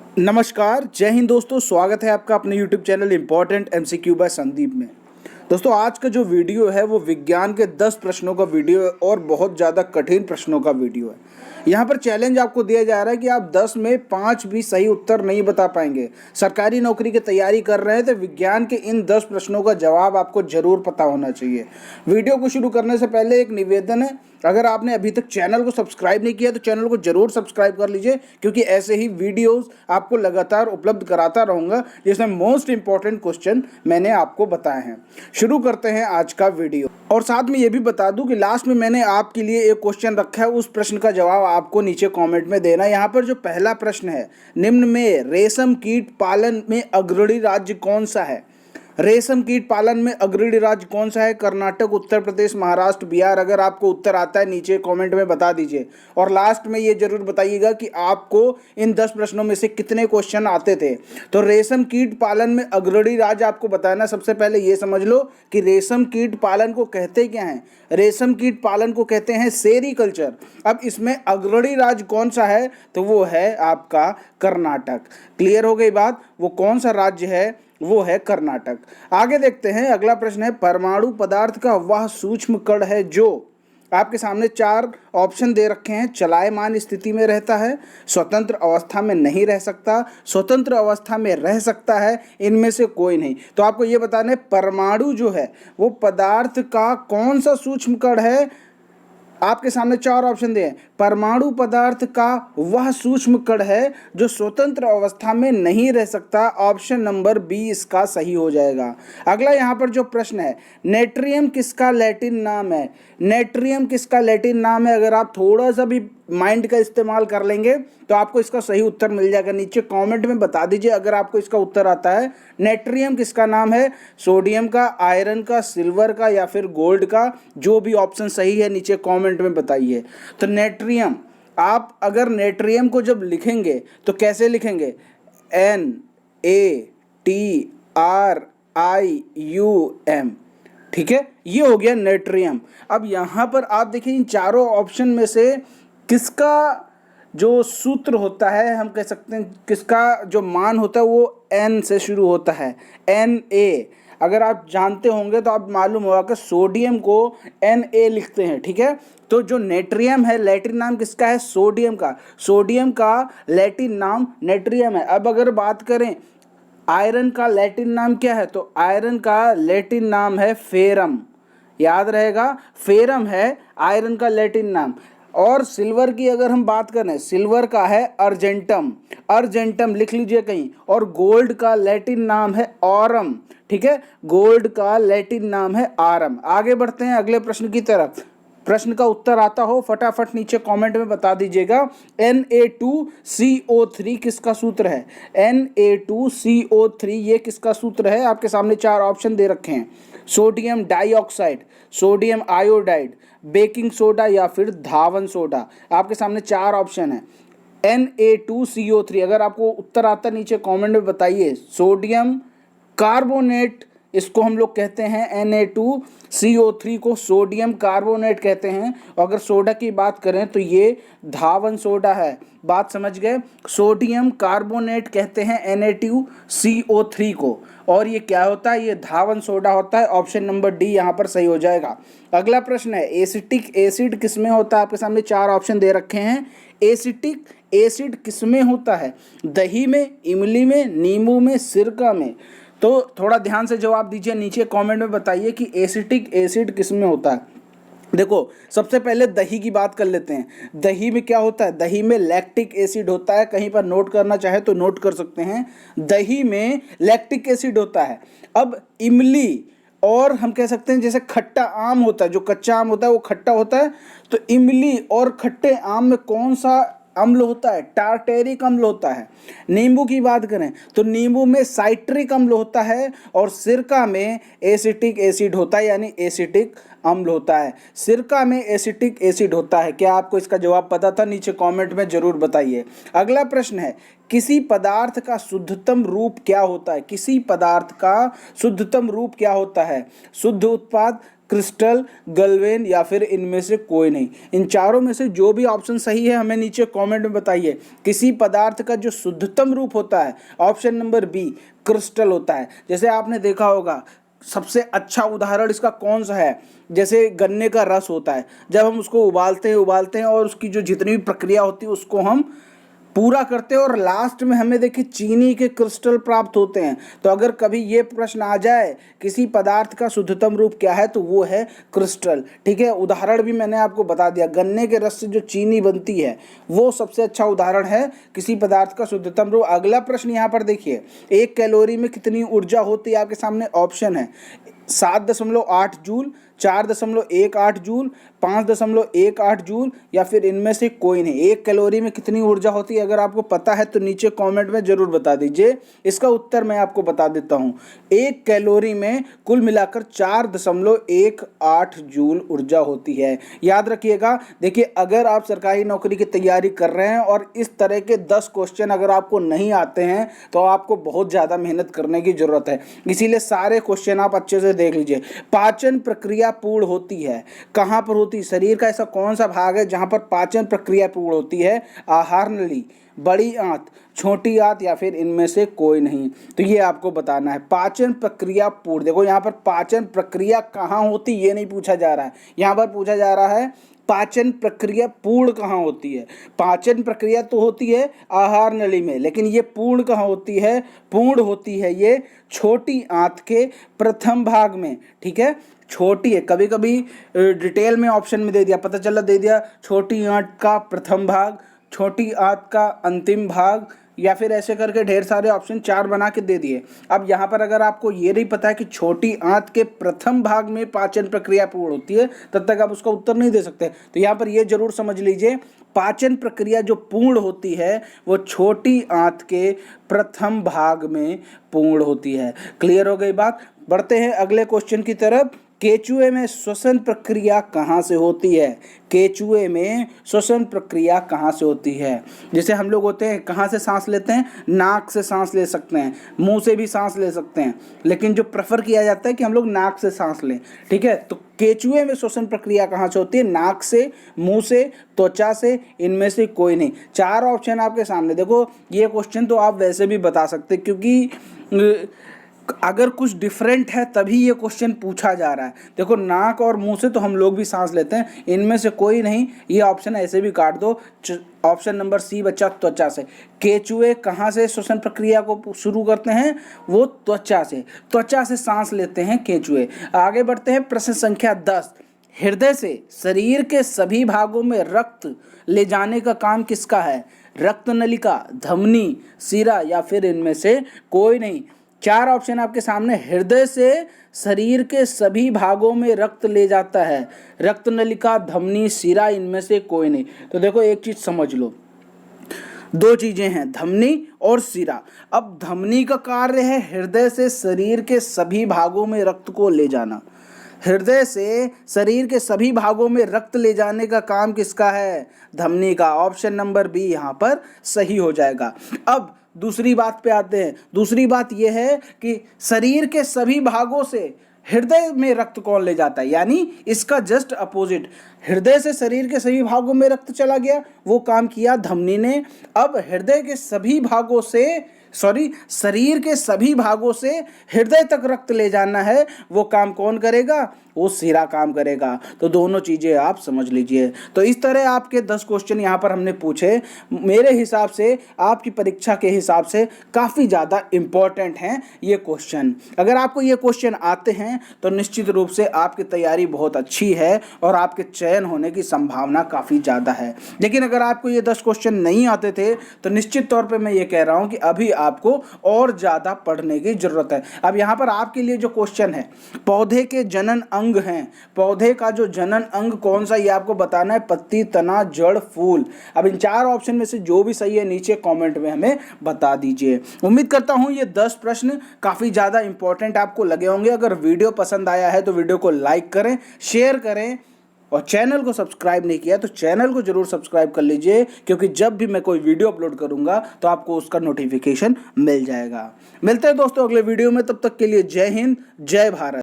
नमस्कार, जय हिंद दोस्तों। स्वागत है आपका अपने YouTube channel important MCQ by Sandeep में। दोस्तों, आज का जो वीडियो है वो विज्ञान के 10 प्रश्नों का वीडियो है और बहुत ज़्यादा कठिन प्रश्नों का वीडियो है। यहाँ पर चैलेंज आपको दिया जा रहा है कि आप 10 में 5 भी सही उत्तर नहीं बता पाएंगे। सरकारी नौकरी की तैयारी कर रहे हैं तो विज्ञान के इन 10 प्रश्नों का जवाब आपको जरूर पता होना चाहिए। वीडियो को शुरू करने से पहले एक निवेदन है, अगर आपने अभी तक चैनल को सब्सक्राइब नहीं किया तो चैनल को जरूर सब्सक्राइब कर लीजिए, क्योंकि ऐसे ही वीडियोस आपको लगातार उपलब्ध कराता रहूंगा जिसमें मोस्ट इंपॉर्टेंट क्वेश्चन मैंने आपको बताए हैं। शुरू करते हैं आज का वीडियो। और साथ में ये भी बता दूं कि लास्ट में मैंने आपके लिए एक क्वेश्चन रखा है, उस प्रश्न का जवाब आपको नीचे कमेंट में देना। यहाँ पर जो पहला प्रश्न है, निम्न में रेशम कीट पालन में अग्रणी राज्य कौन सा है? रेशम कीट पालन में अग्रणी राज्य कौन सा है? कर्नाटक, उत्तर प्रदेश, महाराष्ट्र, बिहार। अगर आपको उत्तर आता है नीचे कमेंट में बता दीजिए। और लास्ट में ये जरूर बताइएगा कि आपको इन 10 प्रश्नों में से कितने क्वेश्चन आते थे। तो रेशम कीट पालन में अग्रणी राज्य आपको बताना। सबसे पहले ये समझ लो कि रेशम कीट पालन को कहते क्या है। रेशम कीट पालन को कहते हैं सेरीकल्चर। अब इसमें अग्रणी राज्य कौन सा है? तो वो है आपका कर्नाटक। क्लियर हो गई बात? वो कौन सा राज्य है? वो है कर्नाटक। आगे देखते हैं, अगला प्रश्न है, परमाणु पदार्थ का वह सूक्ष्म कण है जो, आपके सामने 4 ऑप्शन दे रखे हैं। चलायमान स्थिति में रहता है, स्वतंत्र अवस्था में नहीं रह सकता, स्वतंत्र अवस्था में रह सकता है, इनमें से कोई नहीं। तो आपको ये बताना है परमाणु जो है वो पदार्थ का कौन सा सूक्ष्म कण है। आपके सामने 4 ऑप्शन दिए हैं। परमाणु पदार्थ का वह सूक्ष्म कण है जो स्वतंत्र अवस्था में नहीं रह सकता। ऑप्शन नंबर बी इसका सही हो जाएगा। अगला यहाँ पर जो प्रश्न है, नेट्रियम किसका लैटिन नाम है? नेट्रियम किसका लैटिन नाम है? अगर आप थोड़ा सा भी माइंड का इस्तेमाल कर लेंगे तो आपको इसका सही उत्तर मिल जाएगा। नीचे कमेंट में बता दीजिए अगर आपको इसका उत्तर आता है। नेट्रियम किसका नाम है? सोडियम का, आयरन का, सिल्वर का या फिर गोल्ड का? जो भी ऑप्शन सही है नीचे कमेंट में बताइए। तो नेट्रियम, आप अगर नेट्रियम को जब लिखेंगे तो कैसे लिखेंगे? NaTrIum। ठीक है, ये हो गया नेट्रियम। अब यहाँ पर आप देखिए इन चारों ऑप्शन में से किसका जो सूत्र होता है, हम कह सकते हैं किसका जो मान होता है वो N से शुरू होता है, Na। अगर आप जानते होंगे तो आप मालूम होगा कि सोडियम को Na लिखते हैं। ठीक है, तो जो नेट्रियम है लैटिन नाम किसका है? सोडियम का। सोडियम का लैटिन नाम नेट्रियम है। अब अगर बात करें आयरन का लैटिन नाम क्या है, तो आयरन का लैटिन नाम है फेरम। याद रहेगा, फेरम है आयरन का लैटिन नाम। और सिल्वर की अगर हम बात करें, सिल्वर का है अर्जेंटम। अर्जेंटम लिख लीजिए कहीं। और गोल्ड का लैटिन नाम है ऑरम। ठीक है, गोल्ड का लैटिन नाम है आरम। आगे बढ़ते हैं अगले प्रश्न की तरफ। प्रश्न का उत्तर आता हो फटाफट नीचे कमेंट में बता दीजिएगा। Na2CO3 किसका सूत्र है? Na2CO3 ये किसका सूत्र है? आपके सामने 4 ऑप्शन दे रखे हैं। Sodium dioxide, sodium iodide, baking soda या फिर धावन सोडा। आपके सामने 4 ऑप्शन है। Na2CO3 अगर आपको उत्तर आता नीचे कमेंट में बताइए। सोडियम कार्बोनेट, इसको हम लोग कहते हैं Na2CO3 को सोडियम कार्बोनेट कहते हैं। और अगर सोडा की बात करें तो ये धावन सोडा है। बात समझ गए? सोडियम कार्बोनेट कहते हैं Na2CO3 को, और ये क्या होता है? ये धावन सोडा होता है। ऑप्शन नंबर डी यहाँ पर सही हो जाएगा। अगला प्रश्न है, एसिटिक एसिड किसमें होता है? आपके सामने 4 ऑप्शन दे रखे हैं। एसिटिक एसिड किसमें होता है? दही में, इमली में, नींबू में, सिरका में? तो थोड़ा ध्यान से जवाब दीजिए, नीचे कमेंट में बताइए कि एसिटिक एसिड किसमें होता है। देखो, सबसे पहले दही की बात कर लेते हैं। दही में क्या होता है? दही में लैक्टिक एसिड होता है। कहीं पर नोट करना चाहे तो नोट कर सकते हैं, दही में लैक्टिक एसिड होता है। अब इमली, और हम कह सकते हैं जैसे खट्टा आम होता है, जो कच्चा आम होता है वो खट्टा होता है, तो इमली और खट्टे आम में कौन सा अम्ल होता है? टार्टेरिक अम्ल होता है। नींबू की बात करें तो नींबू में साइट्रिक अम्ल होता है, और सिरका में एसिटिक एसिड होता है, यानी एसिटिक अम्ल होता है। सिरका में एसिटिक एसिड होता है। क्या आपको इसका जवाब पता था? नीचे कमेंट में जरूर बताइए। अगला प्रश्न है, किसी पदार्थ का शुद्धतम रूप क्या होता है? किसी पदार्थ का शुद्धतम रूप क्या होता है? शुद्ध उत्पाद, क्रिस्टल, गलवेन या फिर इनमें से कोई नहीं। इन चारों में से जो भी ऑप्शन सही है हमें नीचे कमेंट में बताइए। किसी पदार्थ का जो शुद्धतम रूप होता है, ऑप्शन नंबर बी क्रिस्टल होता है। जैसे आपने देखा होगा सबसे अच्छा उदाहरण इसका कौन सा है, जैसे गन्ने का रस होता है, जब हम उसको उबालते हैं और उसकी जो जितनी भी प्रक्रिया होती है उसको हम पूरा करते हैं और लास्ट में हमें देखिए चीनी के क्रिस्टल प्राप्त होते हैं। तो अगर कभी ये प्रश्न आ जाए किसी पदार्थ का शुद्धतम रूप क्या है, तो वो है क्रिस्टल। ठीक है, उदाहरण भी मैंने आपको बता दिया, गन्ने के रस से जो चीनी बनती है वो सबसे अच्छा उदाहरण है किसी पदार्थ का शुद्धतम रूप। अगला प्रश्न यहाँ पर देखिए, 1 कैलोरी में कितनी ऊर्जा होती है? आपके सामने ऑप्शन है 7.8 जूल, 4.18 जूल, 5.18 जूल या फिर इनमें से कोई नहीं। 1 कैलोरी में कितनी ऊर्जा होती है? अगर आपको पता है तो नीचे कमेंट में जरूर बता दीजिए। इसका उत्तर मैं आपको बता देता हूं। 1 कैलोरी में कुल मिलाकर 4.18 जूल ऊर्जा होती है। याद रखिएगा। देखिए, अगर आप सरकारी नौकरी की तैयारी कर रहे हैं और इस तरह के 10 क्वेश्चन अगर आपको नहीं आते हैं तो आपको बहुत ज़्यादा मेहनत करने की जरूरत है। इसीलिए सारे क्वेश्चन आप अच्छे से देख लीजिए। पाचन प्रक्रिया पूर्ण होती है कहां पर होती है? शरीर का ऐसा कौन सा भाग है जहां पर पाचन प्रक्रिया पूर्ण होती है? आहार नली, बड़ी आंत, छोटी आंत या फिर इनमें से कोई नहीं। तो ये आपको बताना है। पाचन प्रक्रिया पूर्ण, देखो यहाँ पर पाचन प्रक्रिया कहाँ होती ये नहीं पूछा जा रहा है, यहाँ पर पूछा जा रहा है पाचन प्रक्रिया पूर्ण कहाँ होती है। पाचन प्रक्रिया तो होती है आहार नली में, लेकिन ये पूर्ण कहाँ होती है? पूर्ण होती है ये छोटी आंत के प्रथम भाग में। ठीक है, छोटी है, कभी कभी डिटेल में ऑप्शन में दे दिया, पता चला दे दिया छोटी आंत का प्रथम भाग, छोटी आंत का अंतिम भाग, या फिर ऐसे करके ढेर सारे ऑप्शन 4 बना के दे दिए। अब यहाँ पर अगर आपको ये नहीं पता है कि छोटी आंत के प्रथम भाग में पाचन प्रक्रिया पूर्ण होती है, तब तक आप उसका उत्तर नहीं दे सकते। तो यहाँ पर ये जरूर समझ लीजिए, पाचन प्रक्रिया जो पूर्ण होती है वो छोटी आंत के प्रथम भाग में पूर्ण होती है। क्लियर हो गई बात? बढ़ते हैं अगले क्वेश्चन की तरफ। केचुए में श्वसन प्रक्रिया कहाँ से होती है? केचुए में श्वसन प्रक्रिया कहाँ से होती है? जैसे हम लोग होते हैं कहाँ से सांस लेते हैं? नाक से सांस ले सकते हैं, मुंह से भी सांस ले सकते हैं, लेकिन जो प्रेफर किया जाता है कि हम लोग नाक से सांस लें। ठीक है, तो केचुए में श्वसन प्रक्रिया कहाँ से होती है? नाक से, मुंह से, त्वचा से, इनमें से कोई नहीं। 4 ऑप्शन आपके सामने। देखो, ये क्वेश्चन तो आप वैसे भी बता सकते, क्योंकि अगर कुछ डिफरेंट है तभी ये क्वेश्चन पूछा जा रहा है। देखो, नाक और मुंह से तो हम लोग भी सांस लेते हैं, इनमें से कोई नहीं। ये ऑप्शन ऐसे भी काट दो। ऑप्शन नंबर सी बच्चा त्वचा से। केचुए कहाँ से श्वसन प्रक्रिया को शुरू करते हैं? वो त्वचा से। त्वचा से सांस लेते हैं केचुए। आगे बढ़ते हैं, प्रश्न संख्या 10। हृदय से शरीर के सभी भागों में रक्त ले जाने का काम किसका है? रक्त नलिका, धमनी, सिरा या फिर इनमें से कोई नहीं। 4 ऑप्शन आपके सामने। हृदय से शरीर के सभी भागों में रक्त ले जाता है, रक्त नलिका, धमनी, सिरा, इनमें से कोई नहीं। तो देखो, एक चीज समझ लो, 2 चीजें हैं, धमनी और सिरा। अब धमनी का कार्य है हृदय से शरीर के सभी भागों में रक्त को ले जाना। हृदय से शरीर के सभी भागों में रक्त ले जाने का काम किसका है? धमनी का। ऑप्शन नंबर बी यहाँ पर सही हो जाएगा। अब दूसरी बात पे आते हैं। दूसरी बात यह है कि शरीर के सभी भागों से हृदय में रक्त कौन ले जाता है? यानी इसका जस्ट अपोजिट, हृदय से शरीर के सभी भागों में रक्त चला गया, वो काम किया धमनी ने। अब हृदय के सभी भागों से शरीर के सभी भागों से हृदय तक रक्त ले जाना है, वो काम कौन करेगा? वो सिरा काम करेगा। तो दोनों चीजें आप समझ लीजिए। तो इस तरह आपके 10 क्वेश्चन यहाँ पर हमने पूछे। मेरे हिसाब से आपकी परीक्षा के हिसाब से काफ़ी ज़्यादा इम्पोर्टेंट हैं ये क्वेश्चन। अगर आपको ये क्वेश्चन आते हैं तो निश्चित रूप से आपकी तैयारी बहुत अच्छी है और आपके चयन होने की संभावना काफ़ी ज़्यादा है। लेकिन अगर आपको ये 10 क्वेश्चन नहीं आते थे तो निश्चित तौर पर मैं ये कह रहा हूँ कि अभी आपको और ज़्यादा पढ़ने की ज़रूरत है। अब यहाँ पर आपके लिए जो क्वेश्चन है, पौधे के जनन अंग हैं, पौधे का जो जनन अंग कौन सा, ये आपको बताना है। पत्ती, तना, जड़, फूल। अब इन 4 ऑप्शन में से जो भी सही है नीचे कमेंट में हमें बता दीजिए। उम्मीद करता हूँ ये 10 प्रश्न काफ़ी ज़्यादा इंपॉर्टेंट आपको लगे होंगे। अगर वीडियो पसंद आया है तो वीडियो को लाइक करें, शेयर करें, और चैनल को सब्सक्राइब नहीं किया तो चैनल को जरूर सब्सक्राइब कर लीजिए, क्योंकि जब भी मैं कोई वीडियो अपलोड करूंगा तो आपको उसका नोटिफिकेशन मिल जाएगा। मिलते हैं दोस्तों अगले वीडियो में, तब तक के लिए जय हिंद, जय भारत।